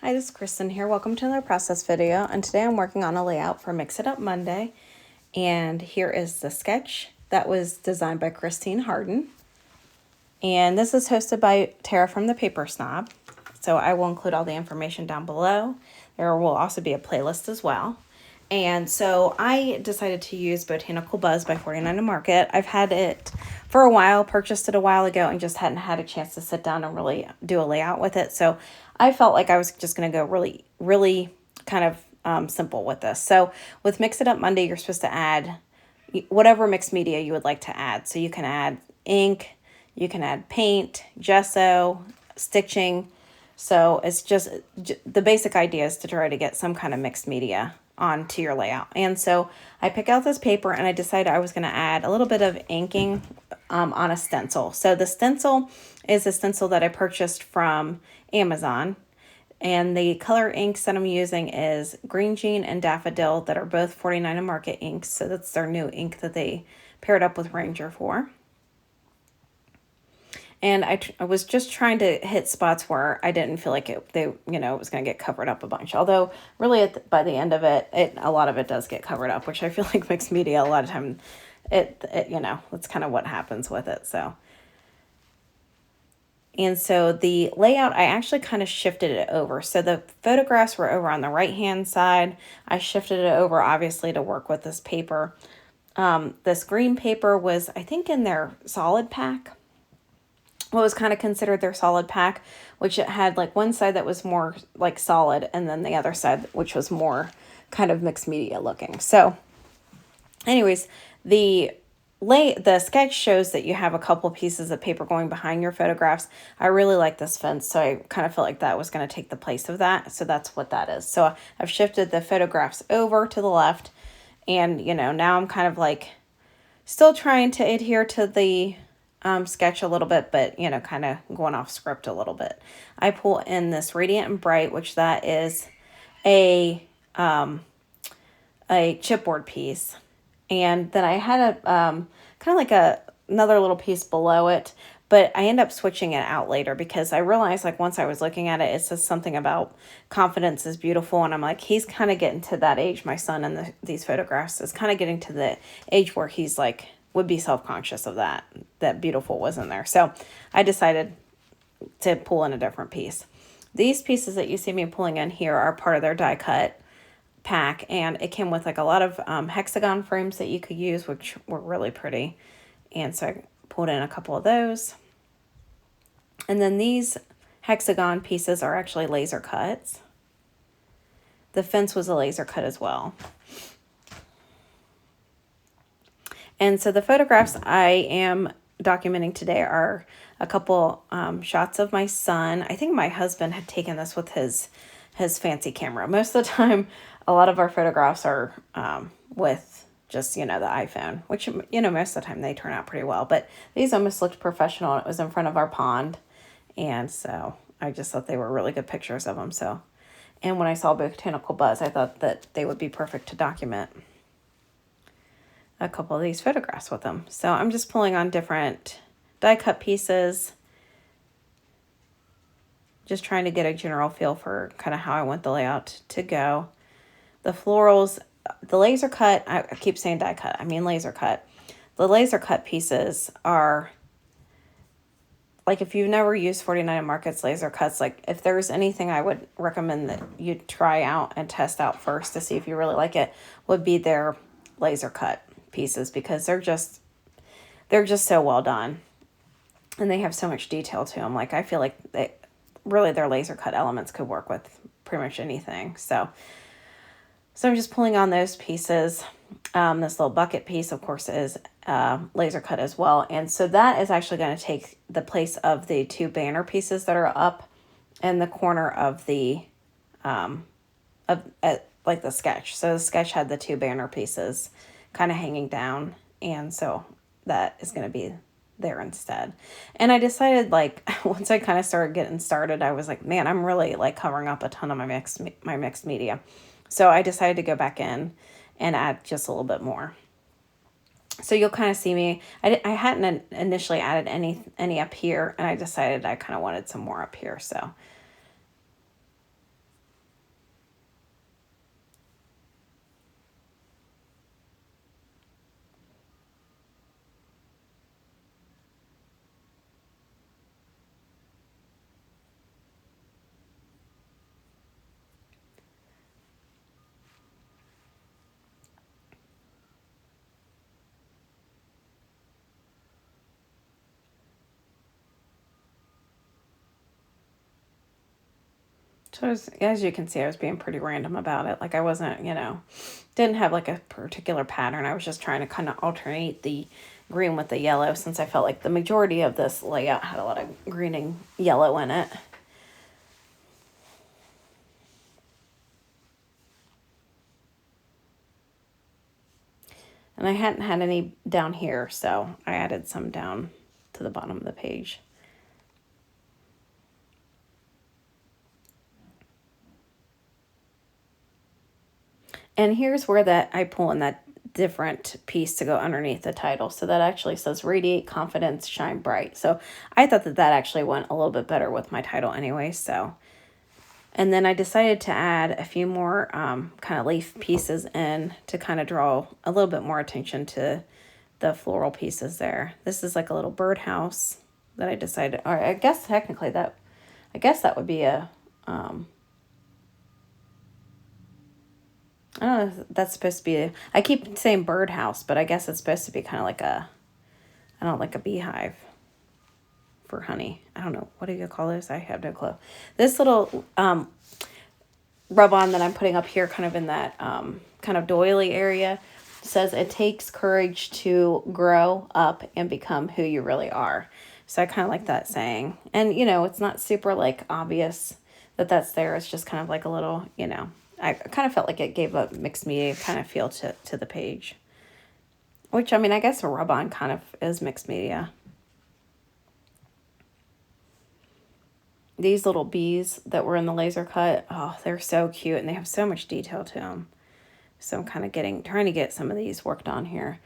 Hi, this is Kristen here. Welcome to another process video. And today I'm working on a layout for Mix It Up Monday. And here is the sketch that was designed by Christine Harden. And this is hosted by Tara from the Paper Snob. So I will include all the information down below. There will also be a playlist as well. And so I decided to use Botanical Buzz by 49 Market. I've had it for a while, purchased it a while ago, and just hadn't had a chance to sit down and really do a layout with it. So I felt like I was just going to go really kind of simple with this. So with Mix It Up Monday, you're supposed to add whatever mixed media you would like to add. So you can add ink, you can add paint, gesso, stitching. So it's just the basic idea is to try to get some kind of mixed media onto your layout. And so I pick out this paper and I decided I was going to add a little bit of inking on a stencil. So the stencil is a stencil that I purchased from Amazon. And the color inks that I'm using is Green Jean and Daffodil that are both 49 Market inks. So that's their new ink that they paired up with Ranger for. And I was just trying to hit spots where I didn't feel like it was going to get covered up a bunch. Although really by the end of it, a lot of it does get covered up, which I feel like mixed media, a lot of time, that's kind of what happens with it. And so the layout, I actually kind of shifted it over. So the photographs were over on the right-hand side. I shifted it over, obviously, to work with this paper. This green paper was, I think, in their solid pack. What was kind of considered their solid pack, which it had like one side that was more like solid and then the other side which was more kind of mixed media looking. So anyways, the sketch shows that you have a couple pieces of paper going behind your photographs. I really like this fence, so I kind of felt like that was going to take the place of that. So that's what that is. So I've shifted the photographs over to the left, and now I'm kind of like still trying to adhere to the sketch a little bit, but kind of going off script a little bit. I pull in this Radiant and Bright, which that is a chipboard piece, and then I had a kind of like another little piece below it, but I end up switching it out later because I realized, like, once I was looking at it, it says something about confidence is beautiful, and I'm like, he's kind of getting to that age. My son in these photographs is kind of getting to the age where he's like would be self-conscious of that beautiful was in there. So I decided to pull in a different piece. These pieces that you see me pulling in here are part of their die cut pack, and it came with like a lot of hexagon frames that you could use, which were really pretty. And so I pulled in a couple of those. And then these hexagon pieces are actually laser cuts. The fence was a laser cut as well. And so the photographs I am documenting today are a couple shots of my son. I think my husband had taken this with his fancy camera. Most of the time, a lot of our photographs are with just, the iPhone, which, most of the time they turn out pretty well. But these almost looked professional. It was in front of our pond. And so I just thought they were really good pictures of them. So, and when I saw Botanical Buzz, I thought that they would be perfect to document a couple of these photographs with them. So I'm just pulling on different die cut pieces, just trying to get a general feel for kind of how I want the layout to go. The florals, the laser cut, I keep saying die cut, I mean laser cut. The laser cut pieces are, like, if you've never used 49 Market's laser cuts, like, if there's anything I would recommend that you try out and test out first to see if you really like it, would be their laser cut pieces, because they're just so well done and they have so much detail to them. Like, I feel like their laser cut elements could work with pretty much anything. So I'm just pulling on those pieces. This little bucket piece, of course, is laser cut as well. And so that is actually going to take the place of the two banner pieces that are up in the corner of the like the sketch. So the sketch had the two banner pieces kind of hanging down, and so that is going to be there instead. And I decided, like, once I kind of started getting started, I was like, man, I'm really like covering up a ton of my mixed media. So I decided to go back in and add just a little bit more. So you'll kind of see me, I hadn't initially added any up here, and I decided I kind of wanted some more up here. So So as you can see, I was being pretty random about it. Like I wasn't, didn't have like a particular pattern. I was just trying to kind of alternate the green with the yellow since I felt like the majority of this layout had a lot of green and yellow in it. And I hadn't had any down here, so I added some down to the bottom of the page. And here's where that I pull in that different piece to go underneath the title. So that actually says radiate confidence, shine bright. So I thought that actually went a little bit better with my title anyway. So, and then I decided to add a few more kind of leaf pieces in to kind of draw a little bit more attention to the floral pieces there. This is like a little birdhouse that I decided, or I guess technically that would be a, I don't know if that's supposed to be, I keep saying birdhouse, but I guess it's supposed to be kind of like like a beehive for honey. I don't know. What do you call those? I have no clue. This little rub-on that I'm putting up here kind of in that kind of doily area says it takes courage to grow up and become who you really are. So I kind of like that saying. And, it's not super like obvious that that's there. It's just kind of like a little, I kind of felt like it gave a mixed media kind of feel to the page. Which, I mean, I guess a rub-on kind of is mixed media. These little bees that were in the laser cut, oh, they're so cute. And they have so much detail to them. So I'm kind of trying to get some of these worked on here.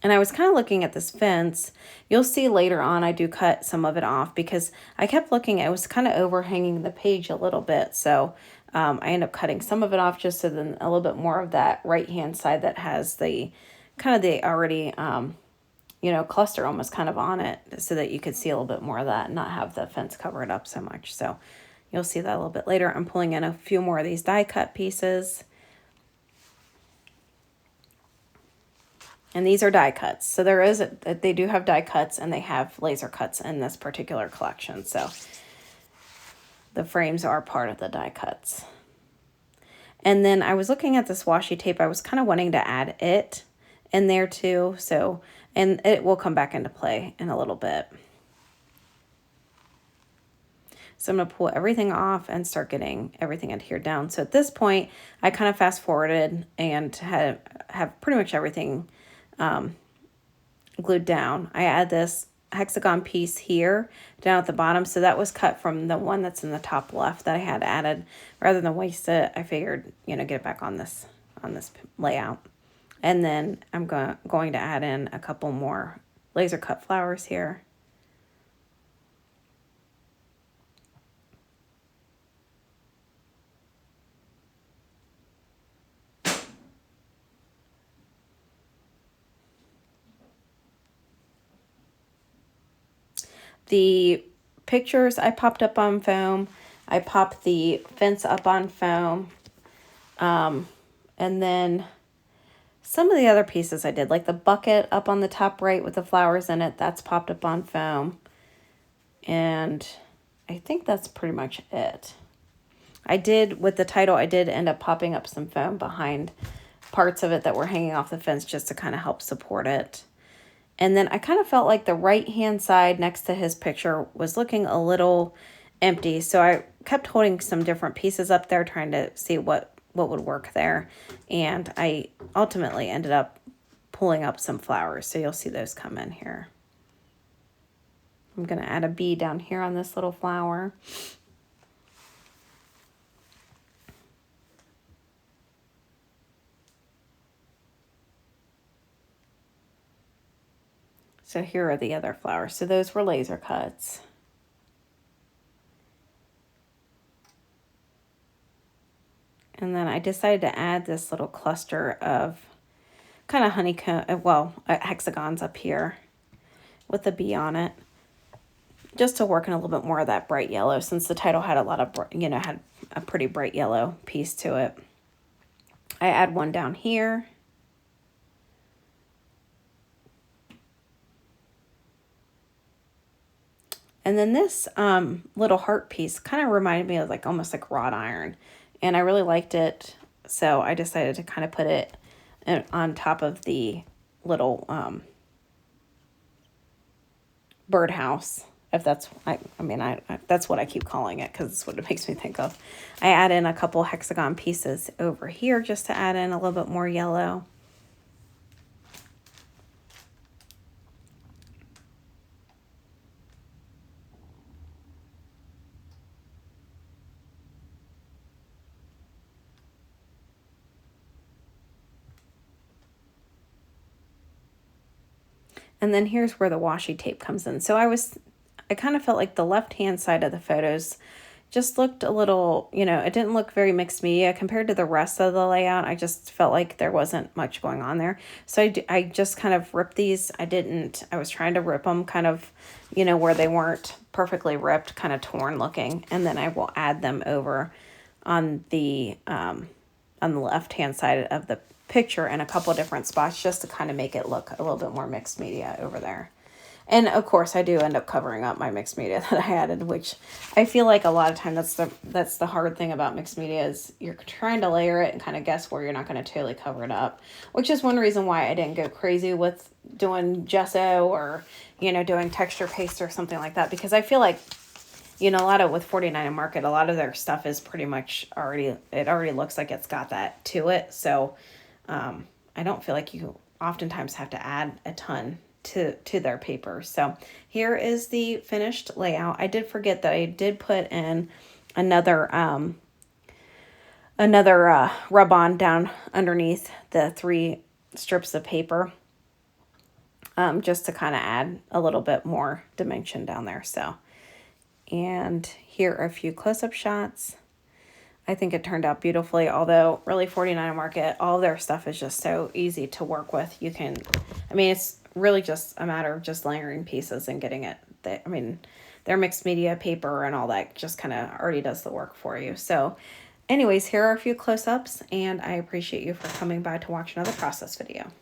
And I was kind of looking at this fence. You'll see later on I do cut some of it off because I kept looking. It was kind of overhanging the page a little bit. So I ended up cutting some of it off just so then a little bit more of that right-hand side that has the kind of the already, cluster almost kind of on it so that you could see a little bit more of that and not have the fence cover it up so much. So you'll see that a little bit later. I'm pulling in a few more of these die cut pieces. And these are die cuts. So they do have die cuts and they have laser cuts in this particular collection. So the frames are part of the die cuts. And then I was looking at this washi tape. I was kind of wanting to add it in there too. So, and it will come back into play in a little bit. So I'm going to pull everything off and start getting everything adhered down. So at this point, I kind of fast forwarded and have pretty much everything glued down. I add this hexagon piece here down at the bottom. So that was cut from the one that's in the top left that I had added. Rather than waste it, I figured, get it back on this layout. And then I'm going to add in a couple more laser cut flowers here. The pictures I popped up on foam. I popped the fence up on foam. And then some of the other pieces I did, like the bucket up on the top right with the flowers in it, that's popped up on foam. And I think that's pretty much it. With the title, I did end up popping up some foam behind parts of it that were hanging off the fence just to kind of help support it. And then I kind of felt like the right-hand side next to his picture was looking a little empty. So I kept holding some different pieces up there, trying to see what would work there. And I ultimately ended up pulling up some flowers. So you'll see those come in here. I'm going to add a bee down here on this little flower. So here are the other flowers. So those were laser cuts. And then I decided to add this little cluster of kind of honeycomb, hexagons up here with a bee on it. Just to work in a little bit more of that bright yellow, since the title had a lot of, had a pretty bright yellow piece to it. I add one down here. And then this little heart piece kind of reminded me of like almost like wrought iron. And I really liked it. So I decided to kind of put it on top of the little birdhouse. If that's, that's what I keep calling it because it's what it makes me think of. I add in a couple hexagon pieces over here just to add in a little bit more yellow. And then here's where the washi tape comes in. So I kind of felt like the left-hand side of the photos just looked a little, it didn't look very mixed media compared to the rest of the layout. I just felt like there wasn't much going on there. So I just kind of ripped these. I was trying to rip them kind of, where they weren't perfectly ripped, kind of torn looking. And then I will add them over on the left-hand side of the picture in a couple different spots just to kind of make it look a little bit more mixed media over there. And of course I do end up covering up my mixed media that I added, which I feel like a lot of time that's the hard thing about mixed media is you're trying to layer it and kind of guess where you're not going to totally cover it up, which is one reason why I didn't go crazy with doing gesso or, doing texture paste or something like that, because I feel like, a lot of with 49 and Market, a lot of their stuff is pretty much it already looks like it's got that to it. So I don't feel like you oftentimes have to add a ton to their paper. So here is the finished layout. I did forget that I did put in another rub-on down underneath the 3 strips of paper, just to kind of add a little bit more dimension down there. So, and here are a few close-up shots. I think it turned out beautifully, although really 49 Market, all their stuff is just so easy to work with. It's really just a matter of just layering pieces and getting it. Their mixed media paper and all that just kind of already does the work for you. So anyways, here are a few close-ups, and I appreciate you for coming by to watch another process video.